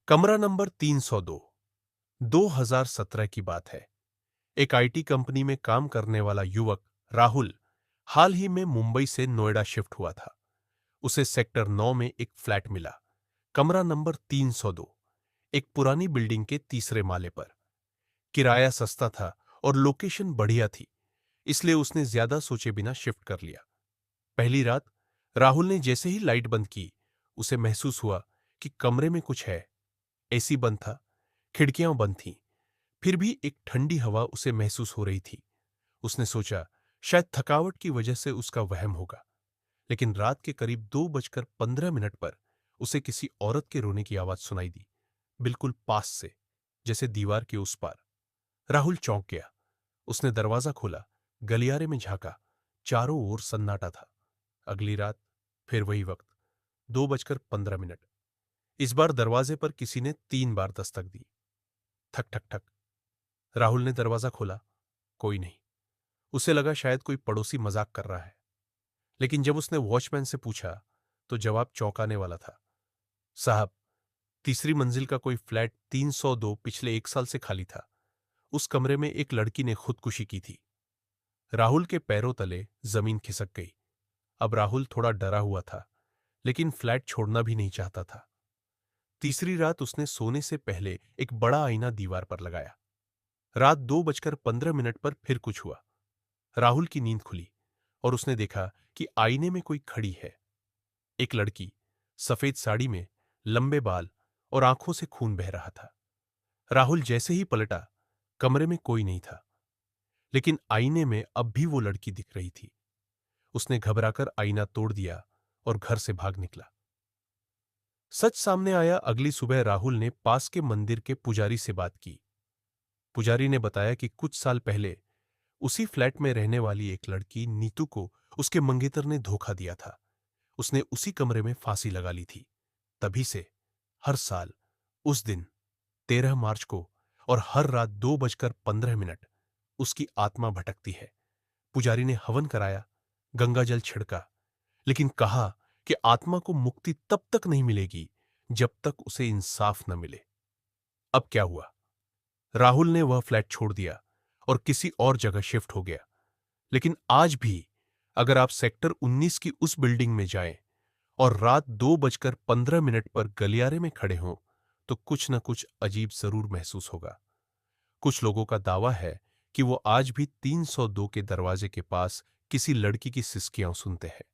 कमरा नंबर 302। 2017 की बात है। एक आईटी कंपनी में काम करने वाला युवक राहुल हाल ही में मुंबई से नोएडा शिफ्ट हुआ था। उसे सेक्टर 9 में एक फ्लैट मिला, कमरा नंबर 302, एक पुरानी बिल्डिंग के तीसरे माले पर। किराया सस्ता था और लोकेशन बढ़िया थी, इसलिए उसने ज्यादा सोचे बिना शिफ्ट कर लिया। पहली रात राहुल ने जैसे ही लाइट बंद की, उसे महसूस हुआ कि कमरे में कुछ है। एसी बंद था, खिड़कियां बंद थीं, फिर भी एक ठंडी हवा उसे महसूस हो रही थी। उसने सोचा शायद थकावट की वजह से उसका वहम होगा। लेकिन रात के करीब 2:15 पर उसे किसी औरत के रोने की आवाज सुनाई दी, बिल्कुल पास से, जैसे दीवार के उस पार। राहुल चौंक गया। उसने दरवाजा खोला, गलियारे में झांका। चारों ओर सन्नाटा था। अगली रात फिर वही वक्त, 2:15। इस बार दरवाजे पर किसी ने 3 बार दस्तक दी। ठक ठक ठक। राहुल ने दरवाजा खोला, कोई नहीं। उसे लगा शायद कोई पड़ोसी मजाक कर रहा है। लेकिन जब उसने वॉचमैन से पूछा तो जवाब चौंकाने वाला था। साहब, तीसरी मंजिल का कोई फ्लैट 302 पिछले 1 साल से खाली था। उस कमरे में एक लड़की ने खुदकुशी की थी। राहुल के पैरों तले जमीन खिसक गई। अब राहुल थोड़ा डरा हुआ था, लेकिन फ्लैट छोड़ना भी नहीं चाहता था। तीसरी रात उसने सोने से पहले एक बड़ा आईना दीवार पर लगाया। रात 2:15 पर फिर कुछ हुआ। राहुल की नींद खुली और उसने देखा कि आईने में कोई खड़ी है। एक लड़की, सफेद साड़ी में, लंबे बाल और आंखों से खून बह रहा था। राहुल जैसे ही पलटा, कमरे में कोई नहीं था, लेकिन आईने में अब भी वो लड़की दिख रही थी। उसने घबराकर आईना तोड़ दिया और घर से भाग निकला। सच सामने आया। अगली सुबह राहुल ने पास के मंदिर के पुजारी से बात की। पुजारी ने बताया कि कुछ साल पहले उसी फ्लैट में रहने वाली एक लड़की नीतू को उसके मंगेतर ने धोखा दिया था। उसने उसी कमरे में फांसी लगा ली थी। तभी से हर साल उस दिन 13 मार्च को और हर रात 2:15 उसकी आत्मा भटकती है। पुजारी ने हवन कराया, गंगाजल छिड़का, लेकिन कहा कि आत्मा को मुक्ति तब तक नहीं मिलेगी जब तक उसे इंसाफ न मिले। अब क्या हुआ? राहुल ने वह फ्लैट छोड़ दिया और किसी और जगह शिफ्ट हो गया। लेकिन आज भी अगर आप सेक्टर 19 की उस बिल्डिंग में जाएं और रात 2:15 पर गलियारे में खड़े हों, तो कुछ न कुछ अजीब जरूर महसूस होगा। कुछ लोगों का दावा है कि वो आज भी 302 के दरवाजे के पास किसी लड़की की सिसकियां सुनते हैं।